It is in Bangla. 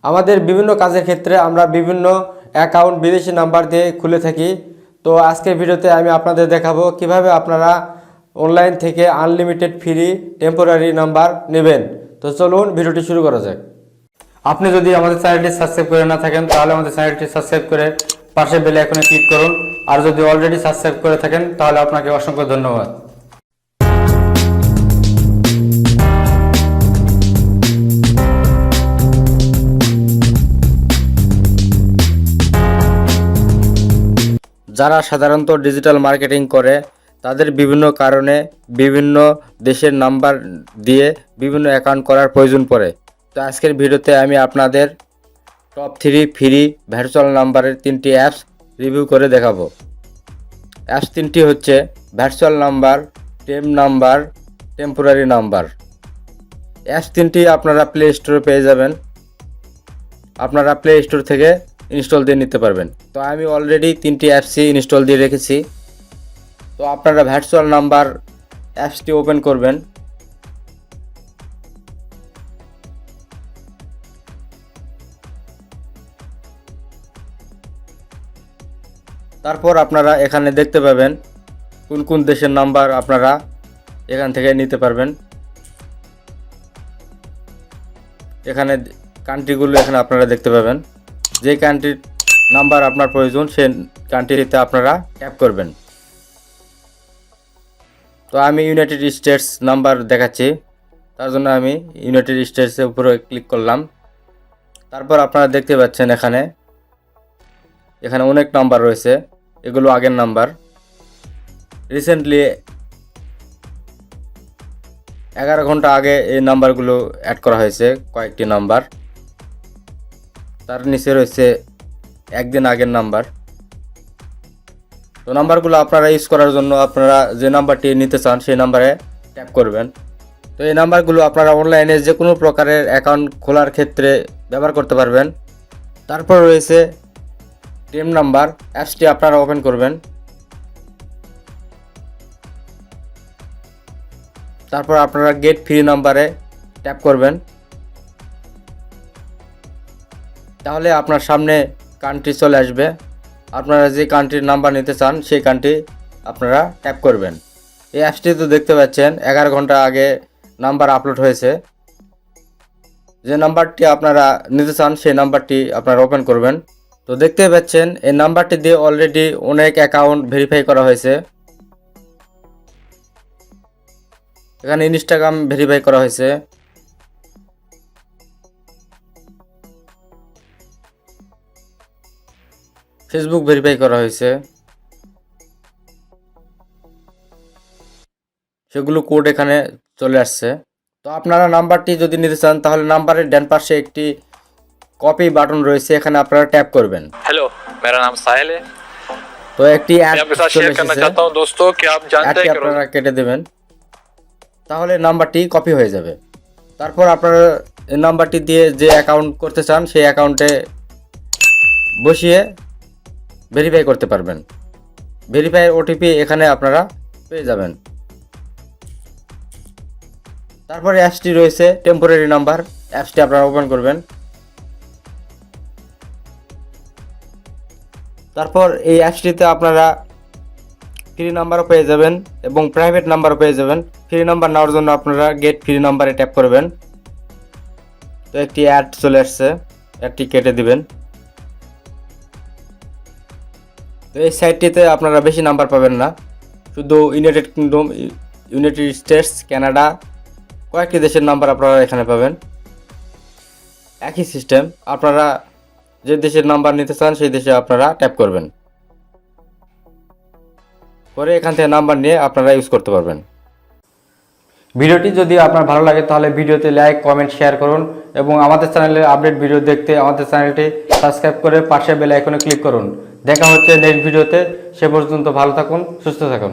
আমাদের বিভিন্ন কাজের ক্ষেত্রে আমরা বিভিন্ন অ্যাকাউন্ট বিদেশি নাম্বার দিয়ে খুলে থাকি। তো আজকের ভিডিওতে আমি আপনাদের দেখাবো কিভাবে আপনারা অনলাইন থেকে আনলিমিটেড ফ্রি টেম্পোরারি নাম্বার নেবেন। তো চলুন ভিডিওটি শুরু করা যাক। আপনি যদি আমাদের চ্যানেলটি সাবস্ক্রাইব করে না থাকেন তাহলে আমাদের চ্যানেলটি সাবস্ক্রাইব করে পাশে বেল আইকনে ক্লিক করুন। আর যদি অলরেডি সাবস্ক্রাইব করে থাকেন তাহলে আপনাকে অসংখ্য ধন্যবাদ। যারা সাধারণত ডিজিটাল মার্কেটিং করে তাদের বিভিন্ন কারণে বিভিন্ন দেশের নাম্বার দিয়ে বিভিন্ন অ্যাকাউন্ট করার প্রয়োজন পড়ে। তো আজকের ভিডিওতে আমি আপনাদের টপ 3 ফ্রি ভার্চুয়াল নাম্বারের 3টি অ্যাপস রিভিউ করে দেখাবো। অ্যাপস 3টি হচ্ছে virtual number, number, temporary number. Apps 3টি আপনারা প্লে স্টোরে পেয়ে যাবেন। আপনারা প্লে স্টোর থেকে ইনস্টল দিয়ে নিতে পারবেন। তো আমি অলরেডি 3টি অ্যাপসই ইনস্টল দিয়ে রেখেছি। তো আপনারা ভার্চুয়াল নাম্বার অ্যাপসটি ওপেন করবেন। তারপর আপনারা এখানে দেখতে পাবেন কোন কোন দেশের নাম্বার আপনারা এখান থেকে নিতে পারবেন। এখানে কান্ট্রিগুলো এখানে আপনারা দেখতে পাবেন। যে কান্ট্রির নাম্বার আপনার প্রয়োজন সেই কান্ট্রিতে আপনারা ট্যাপ করবেন। তো আমি ইউনাইটেড স্টেটস নাম্বার দেখাচ্ছি, তার জন্য আমি ইউনাইটেড স্টেটসের উপরে ক্লিক করলাম। তারপর আপনারা দেখতে পাচ্ছেন এখানে অনেক নাম্বার রয়েছে, এগুলো আগের নাম্বার। রিসেন্টলি 11 ঘন্টা আগে এই নাম্বারগুলো অ্যাড করা হয়েছে, কয়েকটি নাম্বার। তার নিচে রয়েছে একদিন আগের নাম্বার। তো নাম্বারগুলো আপনারা ইউজ করার জন্য আপনারা যে নাম্বারটি নিতে চান সেই নাম্বারে ট্যাপ করবেন। তো এই নাম্বারগুলো আপনারা অনলাইনে যে কোনো প্রকারের অ্যাকাউন্ট খোলার ক্ষেত্রে ব্যবহার করতে পারবেন। তারপর রয়েছে নাম্বার অ্যাপসটি আপনারা ওপেন করবেন। তারপর আপনারা গেট ফ্রি নাম্বারে ট্যাপ করবেন। তাহলে আপনার সামনে কান্ট্রি চলে আসবে। আপনারা যে কান্ট্রির নাম্বার নিতে চান সেই কান্ট্রি আপনারা ট্যাপ করবেন। এই অ্যাপসটি তো দেখতে পাচ্ছেন 11 ঘন্টা আগে নাম্বার আপলোড হয়েছে। যে নাম্বারটি আপনারা নিতে চান সেই নাম্বারটি আপনারা ওপেন করবেন। তো দেখতে পাচ্ছেন এই নাম্বারটি দিয়ে অলরেডি অনেক অ্যাকাউন্ট ভেরিফাই করা হয়েছে। এখানে ইনস্টাগ্রাম ভেরিফাই করা হয়েছে, ফেসবুক ভেরিফাই করা হয়েছে, সেগুলো কোড এখানে চলে আসছে। তো আপনারা নাম্বারটি যদি নিতে চান তাহলে নাম্বারের ডান পাশে একটি কপি বাটন রয়েছে, এখানে আপনারা ট্যাপ করবেন। हेलो, मेरा नाम साहिल है। তো একটি অ্যাড आपके साथ शेयर करना चाहता हूं दोस्तों कि आप जानते हैं कि আপনারা কেটে দেবেন, তাহলে নাম্বারটি কপি হয়ে যাবে। তারপর আপনারা এই নাম্বারটি দিয়ে যে অ্যাকাউন্ট করতে চান সেই অ্যাকাউন্টে বসিয়ে ভেরিফাই করতে পারবেন। ভেরিফাই ওটিপি এখানে আপনারা পেয়ে যাবেন। তারপরে অ্যাপসটি রয়েছে টেম্পোরারি নাম্বার, অ্যাপসটি আপনারা ওপেন করবেন। তারপর এই অ্যাপসটিতে আপনারা ফ্রি নাম্বারও পেয়ে যাবেন এবং প্রাইভেট নাম্বারও পেয়ে যাবেন। ফ্রি নাম্বার নেওয়ার জন্য আপনারা গেট ফ্রি নাম্বারে ট্যাপ করবেন। তো একটি অ্যাড চলে আসছে, অ্যাডটি কেটে দিবেন। তো এই সাইটটিতে আপনারা বেশি নাম্বার পাবেন না, শুধু United kingdom, United states, Canada, কয়েকটি দেশের নাম্বার আপনারা এখানে পাবেন। একই সিস্টেম, আপনারা যে দেশের নাম্বার নিতে চান সেই দেশে আপনারা ট্যাপ করবেন, পরে এখান থেকে নাম্বার নিয়ে আপনারা ইউজ করতে পারবেন। ভিডিওটি যদি আপনার ভালো লাগে তাহলে ভিডিওতে লাইক, কমেন্ট, শেয়ার করুন এবং আমাদের চ্যানেলের আপডেট ভিডিও দেখতে আমাদের চ্যানেলটি সাবস্ক্রাইব করে পাশে বেল আইকনে ক্লিক করুন। দেখা হচ্ছে নেক্সট ভিডিওতে। সে পর্যন্ত ভালো থাকুন, সুস্থ থাকুন।